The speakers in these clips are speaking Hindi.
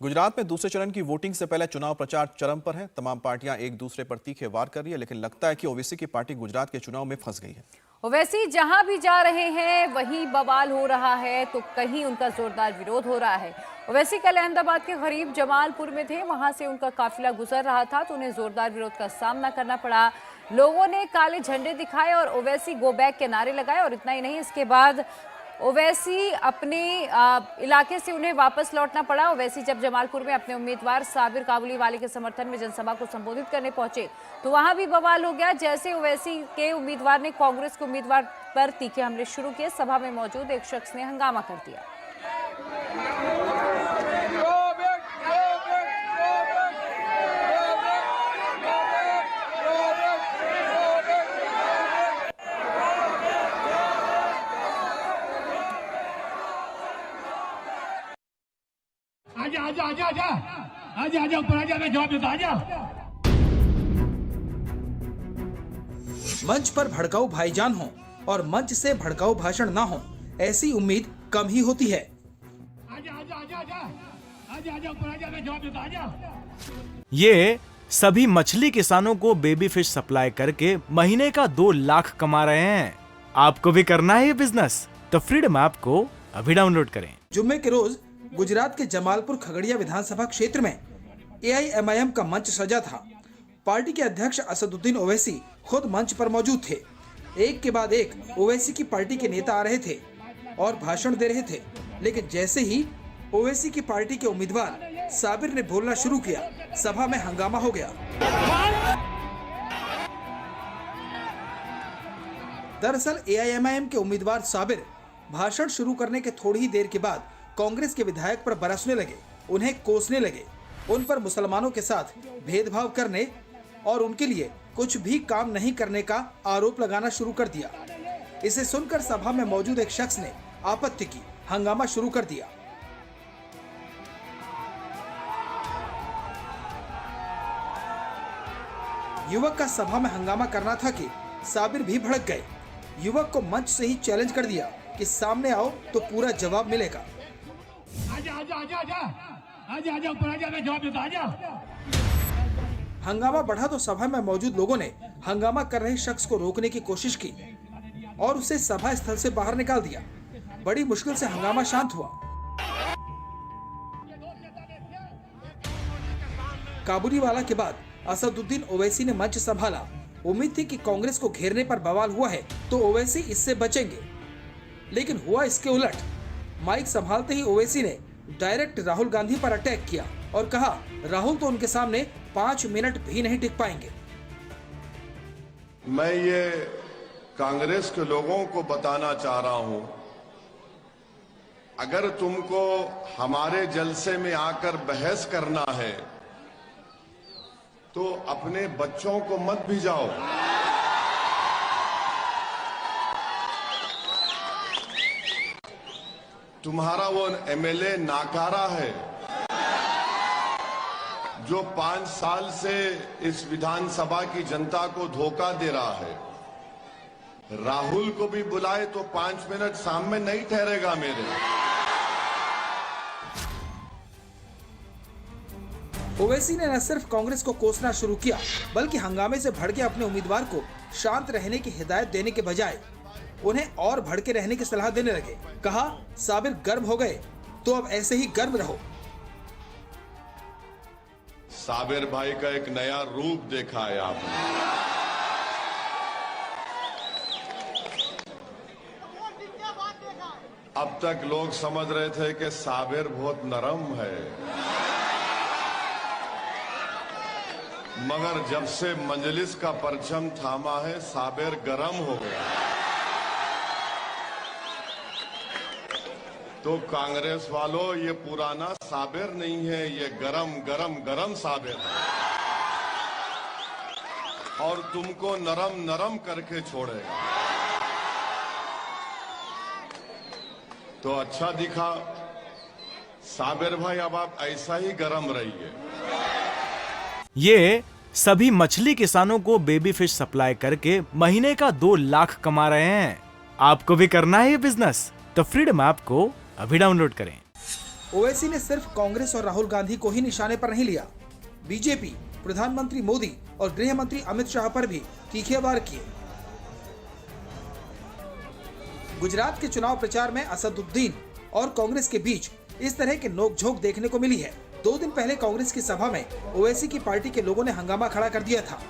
गुजरात में दूसरे चरण की वोटिंग से पहले चुनाव प्रचार चरम पर है। तमाम पार्टियां एक दूसरे पर तीखे वार कर रही है, लेकिन लगता है कि ओवैसी की पार्टी गुजरात के चुनाव में फंस गई है। ओवैसी जहां भी जा रहे हैं वहीं बवाल हो रहा है, तो कहीं उनका जोरदार विरोध हो रहा है। ओवैसी कल अहमदाबाद के करीब जमालपुर में थे, वहां से उनका काफिला गुजर रहा था तो उन्हें जोरदार विरोध का सामना करना पड़ा। लोगों ने काले झंडे दिखाए और ओवैसी गो बैक के नारे लगाए। और इतना ही नहीं, इसके बाद ओवैसी अपने इलाके से उन्हें वापस लौटना पड़ा। ओवैसी जब जमालपुर में अपने उम्मीदवार साबिर काबुलीवाला के समर्थन में जनसभा को संबोधित करने पहुंचे तो वहां भी बवाल हो गया। जैसे ओवैसी के उम्मीदवार ने कांग्रेस के उम्मीदवार पर तीखे हमले शुरू किए, सभा में मौजूद एक शख्स ने हंगामा कर दिया। आजा आजा आजा आजा आजा आजा ऊपर आजा, मैं जवाब देता, आजा। मंच पर भड़काऊ भाईजान हो और मंच से भड़काऊ भाषण ना हो, ऐसी उम्मीद कम ही होती है। आजा आजा आजा आजा आजा आजा ऊपर आजा, मैं जवाब देता, आजा। ये सभी मछली किसानों को बेबी फिश सप्लाई करके महीने का 2 लाख कमा रहे हैं। आपको भी करना है ये बिजनेस? तो फ्रीडम ऐप को अभी डाउनलोड करें। जुम्मे के रोज गुजरात के जमालपुर खगड़िया विधानसभा क्षेत्र में AIMIM का मंच सजा था। पार्टी के अध्यक्ष असदुद्दीन ओवैसी खुद मंच पर मौजूद थे। एक के बाद एक ओवैसी की पार्टी के नेता आ रहे थे और भाषण दे रहे थे, लेकिन जैसे ही ओवैसी की पार्टी के उम्मीदवार साबिर ने बोलना शुरू किया, सभा में हंगामा हो गया। दरअसल AIMIM के उम्मीदवार साबिर भाषण शुरू करने के थोड़ी ही देर के बाद कांग्रेस के विधायक पर बरसने लगे, उन्हें कोसने लगे, उन पर मुसलमानों के साथ भेदभाव करने और उनके लिए कुछ भी काम नहीं करने का आरोप लगाना शुरू कर दिया। इसे सुनकर सभा में मौजूद एक शख्स ने आपत्ति की, हंगामा शुरू कर दिया। युवक का सभा में हंगामा करना था कि साबिर भी भड़क गए। युवक को मंच से ही चैलेंज कर दिया कि सामने आओ तो पूरा जवाब मिलेगा। आजा आजा आजा आजा आजा आजा ऊपर आजा, मैं जवाब देता, आजा। हंगामा बढ़ा तो सभा में मौजूद लोगों ने हंगामा कर रहे शख्स को रोकने की कोशिश की और उसे सभा स्थल से बाहर निकाल दिया। बड़ी मुश्किल से हंगामा शांत हुआ। काबुलीवाला के बाद असदुद्दीन ओवैसी ने मंच संभाला। उम्मीद थी कि कांग्रेस को घेरने पर बवाल हुआ है तो ओवैसी इससे बचेंगे, लेकिन हुआ इसके उलट। माइक संभालते ही ओवैसी ने डायरेक्ट राहुल गांधी पर अटैक किया और कहा, राहुल तो उनके सामने 5 मिनट भी नहीं टिक पाएंगे। मैं ये कांग्रेस के लोगों को बताना चाह रहा हूं, अगर तुमको हमारे जलसे में आकर बहस करना है तो अपने बच्चों को मत भिजाओ। तुम्हारा वो MLA नाकारा है जो 5 साल से इस विधानसभा की जनता को धोखा दे रहा है। राहुल को भी बुलाए तो 5 मिनट सामने नहीं ठहरेगा मेरे। ओवैसी ने न सिर्फ कांग्रेस को कोसना शुरू किया, बल्कि हंगामे से भड़के अपने उम्मीदवार को शांत रहने की हिदायत देने के बजाय उन्हें और भड़के रहने की सलाह देने लगे। कहा, साबिर गर्म हो गए तो अब ऐसे ही गर्म रहो। साबिर भाई का एक नया रूप देखा है आपने। अब तक लोग समझ रहे थे कि साबिर बहुत नरम है, मगर जब से मजलिस का परचम थामा है साबिर गरम हो गया। तो कांग्रेस वालों, ये पुराना साबिर नहीं है, ये गरम गरम गरम साबिर है और तुमको नरम नरम करके छोड़ेगा। तो अच्छा दिखा साबिर भाई, अब आप ऐसा ही गरम रहिए। ये सभी मछली किसानों को बेबी फिश सप्लाई करके महीने का 2 लाख कमा रहे हैं। आपको भी करना है ये बिजनेस? तो फ्रीडम ऐप को अभी डाउनलोड करें। ओवैसी ने सिर्फ कांग्रेस और राहुल गांधी को ही निशाने पर नहीं लिया, बीजेपी, प्रधानमंत्री मोदी और गृह मंत्री अमित शाह पर भी तीखे वार किए। गुजरात के चुनाव प्रचार में असदुद्दीन और कांग्रेस के बीच इस तरह के नोकझोंक देखने को मिली है। 2 दिन पहले कांग्रेस की सभा में ओवैसी की पार्टी के लोगों ने हंगामा खड़ा कर दिया था।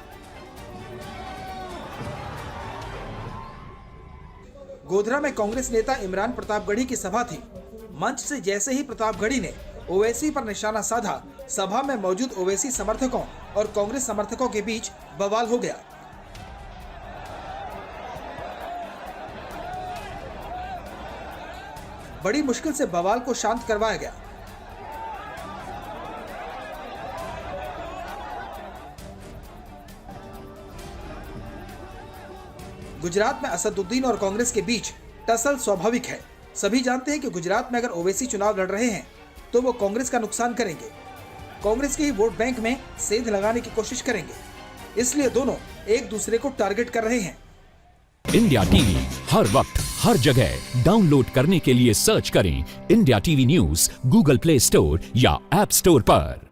गोधरा में कांग्रेस नेता इमरान प्रतापगढ़ी की सभा थी। मंच से जैसे ही प्रतापगढ़ी ने ओवैसी पर निशाना साधा, सभा में मौजूद ओवैसी समर्थकों और कांग्रेस समर्थकों के बीच बवाल हो गया। बड़ी मुश्किल से बवाल को शांत करवाया गया। गुजरात में असदुद्दीन और कांग्रेस के बीच टसल स्वाभाविक है। सभी जानते हैं कि गुजरात में अगर ओवैसी चुनाव लड़ रहे हैं तो वो कांग्रेस का नुकसान करेंगे, कांग्रेस के ही वोट बैंक में सेंध लगाने की कोशिश करेंगे, इसलिए दोनों एक दूसरे को टारगेट कर रहे हैं। इंडिया टीवी हर वक्त हर जगह डाउनलोड करने के लिए सर्च करें India TV news Google play store या ऐप स्टोर पर।